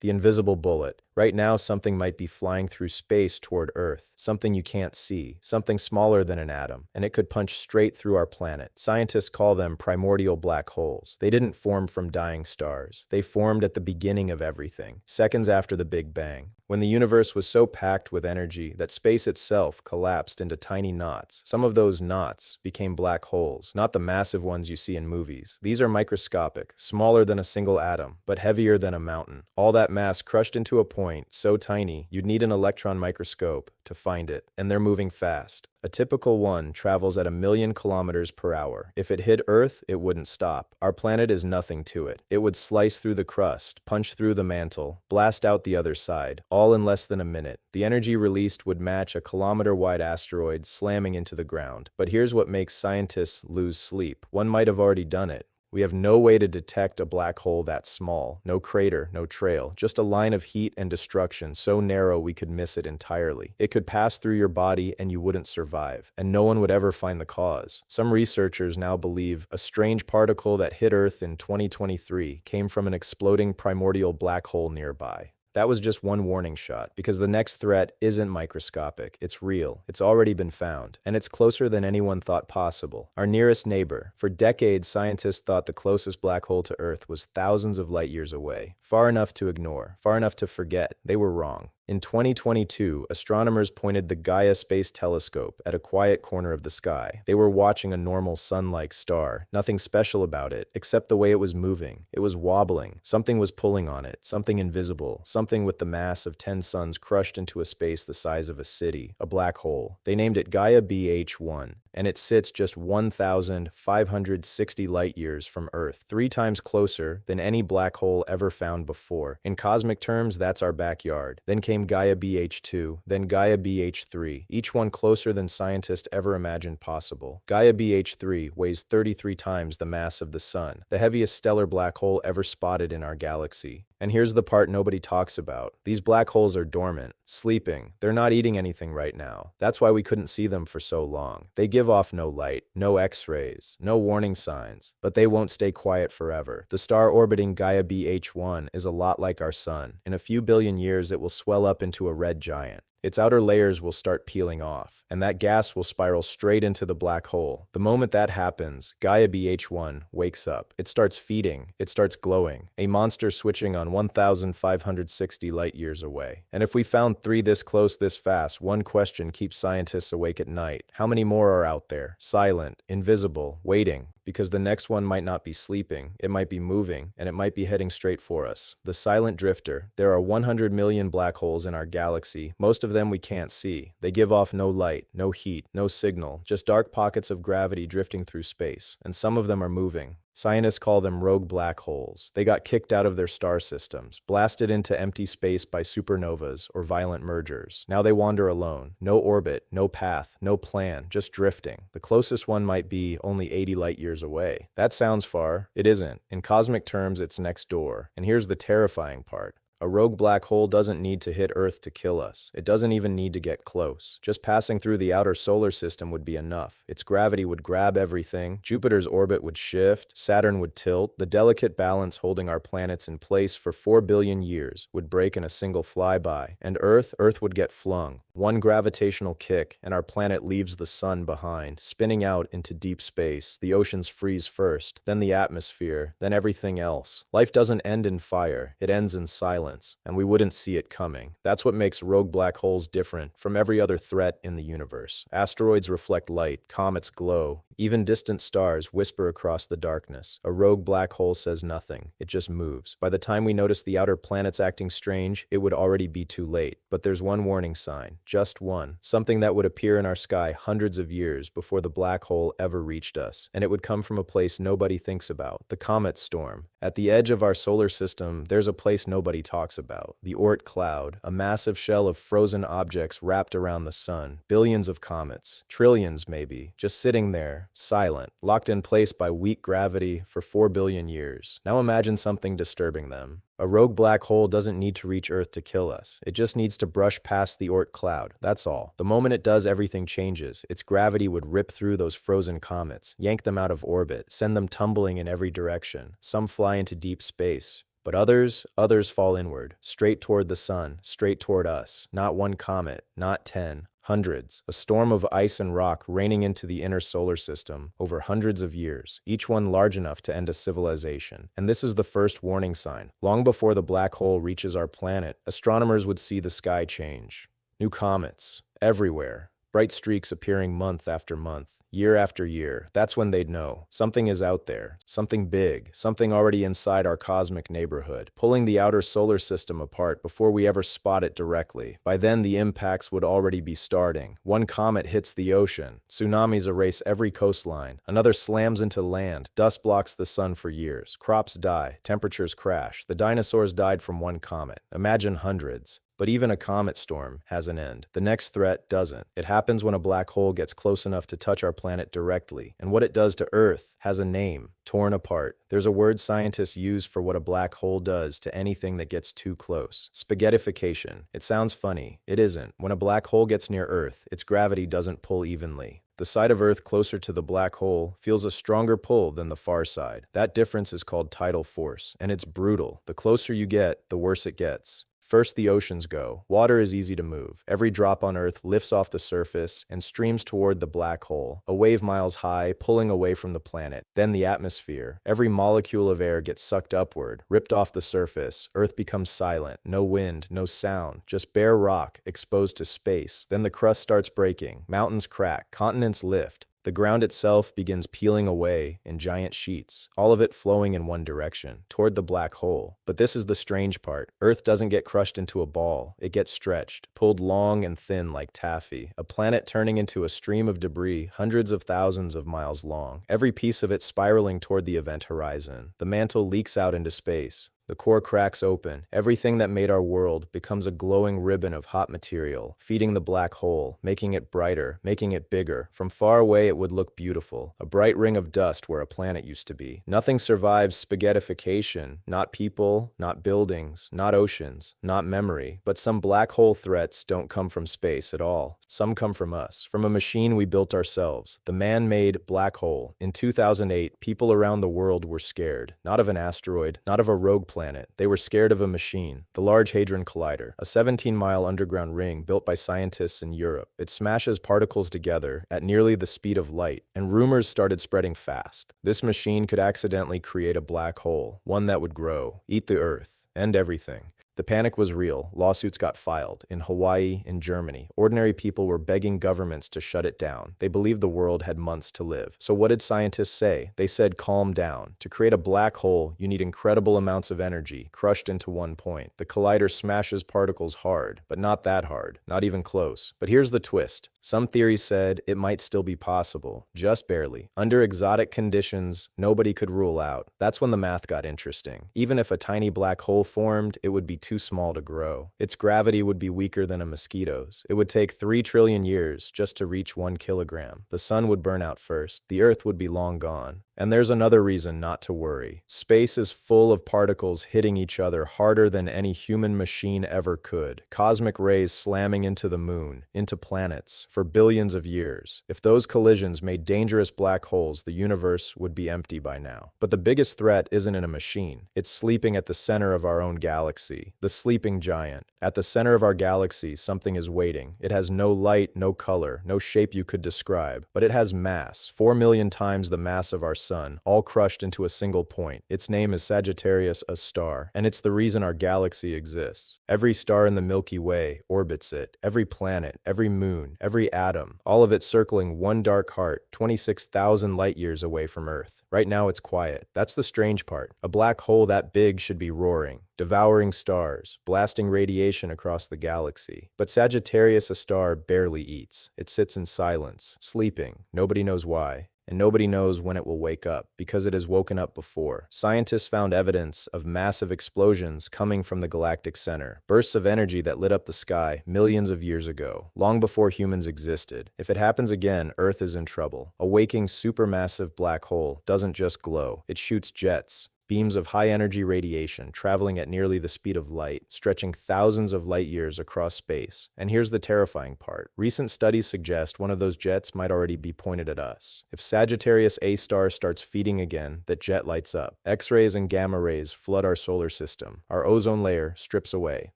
The invisible bullet. Right now, something might be flying through space toward Earth, something you can't see, something smaller than an atom, and it could punch straight through our planet. Scientists call them primordial black holes. They didn't form from dying stars. They formed at the beginning of everything, seconds after the Big Bang, when the universe was so packed with energy that space itself collapsed into tiny knots. Some of those knots became black holes, not the massive ones you see in movies. These are microscopic, smaller than a single atom, but heavier than a mountain. All that mass crushed into a point so tiny you'd need an electron microscope to find it, and they're moving fast. A typical one travels at 1,000,000 kilometers per hour. If it hit Earth, it wouldn't stop. Our planet is nothing to it. It would slice through the crust, punch through the mantle, blast out the other side, all in less than a minute. The energy released would match a kilometer-wide asteroid slamming into the ground. But here's what makes scientists lose sleep. One might have already done it. We have no way to detect a black hole that small. No crater, no trail, just a line of heat and destruction so narrow we could miss it entirely. It could pass through your body and you wouldn't survive, and no one would ever find the cause. Some researchers now believe a strange particle that hit Earth in 2023 came from an exploding primordial black hole nearby. That was just one warning shot, because the next threat isn't microscopic, it's real, it's already been found, and it's closer than anyone thought possible. Our nearest neighbor. For decades, scientists thought the closest black hole to Earth was thousands of light years away. Far enough to ignore, far enough to forget. They were wrong. In 2022, astronomers pointed the Gaia Space Telescope at a quiet corner of the sky. They were watching a normal sun-like star. Nothing special about it, except the way it was moving. It was wobbling. Something was pulling on it, something invisible, something with the mass of 10 suns crushed into a space the size of a city, a black hole. They named it Gaia BH1, and it sits just 1,560 light-years from Earth, 3 times closer than any black hole ever found before. In cosmic terms, that's our backyard. Then came Gaia BH2, then Gaia BH3, each one closer than scientists ever imagined possible. Gaia BH3 weighs 33 times the mass of the Sun, the heaviest stellar black hole ever spotted in our galaxy. And here's the part nobody talks about. These black holes are dormant, sleeping. They're not eating anything right now. That's why we couldn't see them for so long. They give off no light, no X-rays, no warning signs, but they won't stay quiet forever. The star orbiting Gaia BH1 is a lot like our Sun. In a few billion years, it will swell up into a red giant. Its outer layers will start peeling off, and that gas will spiral straight into the black hole. The moment that happens, Gaia BH1 wakes up. It starts feeding, it starts glowing, a monster switching on 1,560 light-years away. And if we found 3 this close this fast, one question keeps scientists awake at night. How many more are out there? Silent, invisible, waiting. Because the next one might not be sleeping, it might be moving, and it might be heading straight for us. The silent drifter. There are 100 million black holes in our galaxy. Most of them we can't see. They give off no light, no heat, no signal, just dark pockets of gravity drifting through space, and some of them are moving. Scientists call them rogue black holes. They got kicked out of their star systems, blasted into empty space by supernovas or violent mergers. Now they wander alone. No orbit, no path, no plan, just drifting. The closest one might be only 80 light-years away. That sounds far. It isn't. In cosmic terms, it's next door. And here's the terrifying part. A rogue black hole doesn't need to hit Earth to kill us. It doesn't even need to get close. Just passing through the outer solar system would be enough. Its gravity would grab everything, Jupiter's orbit would shift, Saturn would tilt, the delicate balance holding our planets in place for 4 billion years would break in a single flyby, and Earth would get flung. One gravitational kick, and our planet leaves the sun behind, spinning out into deep space. The oceans freeze first, then the atmosphere, then everything else. Life doesn't end in fire, it ends in silence, and we wouldn't see it coming. That's what makes rogue black holes different from every other threat in the universe. Asteroids reflect light, comets glow, even distant stars whisper across the darkness. A rogue black hole says nothing, it just moves. By the time we notice the outer planets acting strange, it would already be too late. But there's one warning sign, just one, something that would appear in our sky hundreds of years before the black hole ever reached us, and it would come from a place nobody thinks about, the Comet Storm. At the edge of our solar system, there's a place nobody talks about, the Oort cloud, a massive shell of frozen objects wrapped around the sun, billions of comets, trillions maybe, just sitting there, silent, locked in place by weak gravity for 4 billion years. Now imagine something disturbing them. A rogue black hole doesn't need to reach Earth to kill us. It just needs to brush past the Oort cloud, that's all. The moment it does, everything changes. Its gravity would rip through those frozen comets, yank them out of orbit, send them tumbling in every direction. Some fly into deep space, But others fall inward, straight toward the sun, straight toward us. Not one comet, not 10, hundreds. A storm of ice and rock raining into the inner solar system over hundreds of years, each one large enough to end a civilization. And this is the first warning sign. Long before the black hole reaches our planet, astronomers would see the sky change. New comets, everywhere. Bright streaks appearing month after month, year after year. That's when they'd know. Something is out there. Something big. Something already inside our cosmic neighborhood, pulling the outer solar system apart before we ever spot it directly. By then, the impacts would already be starting. One comet hits the ocean. Tsunamis erase every coastline. Another slams into land. Dust blocks the sun for years. Crops die. Temperatures crash. The dinosaurs died from one comet. Imagine hundreds. But even a comet storm has an end. The next threat doesn't. It happens when a black hole gets close enough to touch our planet directly. And what it does to Earth has a name: torn apart. There's a word scientists use for what a black hole does to anything that gets too close: spaghettification. It sounds funny. It isn't. When a black hole gets near Earth, its gravity doesn't pull evenly. The side of Earth closer to the black hole feels a stronger pull than the far side. That difference is called tidal force, and it's brutal. The closer you get, the worse it gets. First, the oceans go. Water is easy to move. Every drop on Earth lifts off the surface and streams toward the black hole, a wave miles high, pulling away from the planet. Then the atmosphere. Every molecule of air gets sucked upward, ripped off the surface. Earth becomes silent. No wind, no sound, just bare rock, exposed to space. Then the crust starts breaking. Mountains crack. Continents lift. The ground itself begins peeling away in giant sheets, all of it flowing in one direction, toward the black hole. But this is the strange part. Earth doesn't get crushed into a ball. It gets stretched, pulled long and thin like taffy, a planet turning into a stream of debris hundreds of thousands of miles long, every piece of it spiraling toward the event horizon. The mantle leaks out into space. The core cracks open. Everything that made our world becomes a glowing ribbon of hot material, feeding the black hole, making it brighter, making it bigger. From far away, it would look beautiful, a bright ring of dust where a planet used to be. Nothing survives spaghettification, not people, not buildings, not oceans, not memory. But some black hole threats don't come from space at all. Some come from us, from a machine we built ourselves, the man-made black hole. In 2008, people around the world were scared, not of an asteroid, not of a rogue planet. They were scared of a machine, the Large Hadron Collider, a 17-mile underground ring built by scientists in Europe. It smashes particles together at nearly the speed of light, and rumors started spreading fast. This machine could accidentally create a black hole, one that would grow, eat the Earth, end everything. The panic was real. Lawsuits got filed in Hawaii, in Germany. Ordinary people were begging governments to shut it down. They believed the world had months to live. So what did scientists say? They said, calm down. To create a black hole, you need incredible amounts of energy, crushed into one point. The collider smashes particles hard, but not that hard, not even close. But here's the twist. Some theories said it might still be possible, just barely. Under exotic conditions, nobody could rule out. That's when the math got interesting. Even if a tiny black hole formed, it would be too small to grow. Its gravity would be weaker than a mosquito's. It would take 3 trillion years just to reach 1 kilogram. The sun would burn out first. The Earth would be long gone. And there's another reason not to worry. Space is full of particles hitting each other harder than any human machine ever could. Cosmic rays slamming into the moon, into planets, for billions of years. If those collisions made dangerous black holes, the universe would be empty by now. But the biggest threat isn't in a machine. It's sleeping at the center of our own galaxy, the sleeping giant. At the center of our galaxy, something is waiting. It has no light, no color, no shape you could describe, but it has mass, 4 million times the mass of our sun, all crushed into a single point. Its name is Sagittarius, a star, and it's the reason our galaxy exists. Every star in the Milky Way orbits it, every planet, every moon, every atom, all of it circling one dark heart, 26,000 light years away from Earth. Right now it's quiet. That's the strange part. A black hole that big should be roaring, devouring stars, blasting radiation across the galaxy. But Sagittarius, a star, barely eats. It sits in silence, sleeping. Nobody knows why. And nobody knows when it will wake up, because it has woken up before. Scientists found evidence of massive explosions coming from the galactic center, bursts of energy that lit up the sky millions of years ago, long before humans existed. If it happens again, Earth is in trouble. A waking supermassive black hole doesn't just glow, it shoots jets. beams of high-energy radiation traveling at nearly the speed of light, stretching thousands of light years across space. And here's the terrifying part. Recent studies suggest one of those jets might already be pointed at us. If Sagittarius A star starts feeding again, that jet lights up. X-rays and gamma rays flood our solar system. Our ozone layer strips away.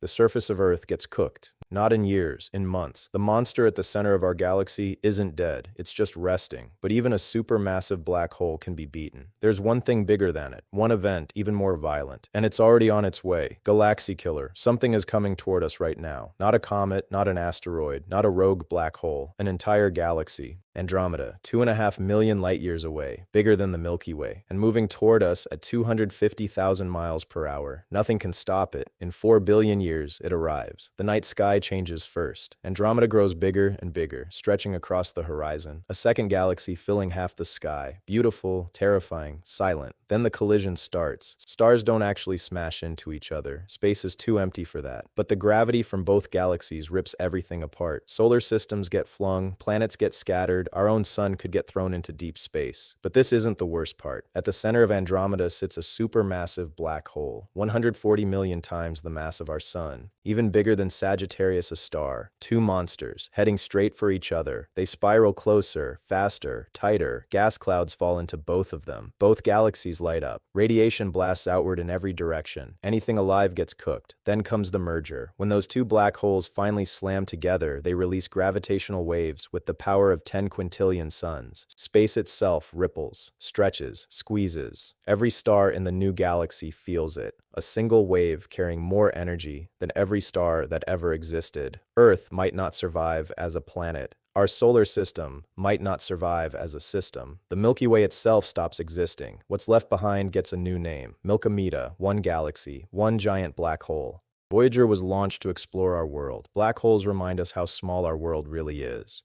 The surface of Earth gets cooked. Not in years, in months. The monster at the center of our galaxy isn't dead, it's just resting. But even a supermassive black hole can be beaten. There's one thing bigger than it, one event even more violent, and it's already on its way. Galaxy killer. Something is coming toward us right now. Not a comet, not an asteroid, not a rogue black hole, an entire galaxy. Andromeda, 2.5 million light-years away, bigger than the Milky Way, and moving toward us at 250,000 miles per hour. Nothing can stop it. In 4 billion years, it arrives. The night sky changes first. Andromeda grows bigger and bigger, stretching across the horizon. A second galaxy filling half the sky. Beautiful, terrifying, silent. Then the collision starts. Stars don't actually smash into each other. Space is too empty for that. But the gravity from both galaxies rips everything apart. Solar systems get flung, planets get scattered, our own sun could get thrown into deep space. But this isn't the worst part. At the center of Andromeda sits a supermassive black hole, 140 million times the mass of our sun. Even bigger than Sagittarius, a star. Two monsters, heading straight for each other. They spiral closer, faster, tighter. Gas clouds fall into both of them. Both galaxies light up. Radiation blasts outward in every direction. Anything alive gets cooked. Then comes the merger. When those two black holes finally slam together, they release gravitational waves with the power of 10 quintillion suns. Space itself ripples, stretches, squeezes. Every star in the new galaxy feels it. A single wave carrying more energy than every star that ever existed. Earth might not survive as a planet. Our solar system might not survive as a system. The Milky Way itself stops existing. What's left behind gets a new name. Milkomeda, one galaxy, one giant black hole. Voyager was launched to explore our world. Black holes remind us how small our world really is.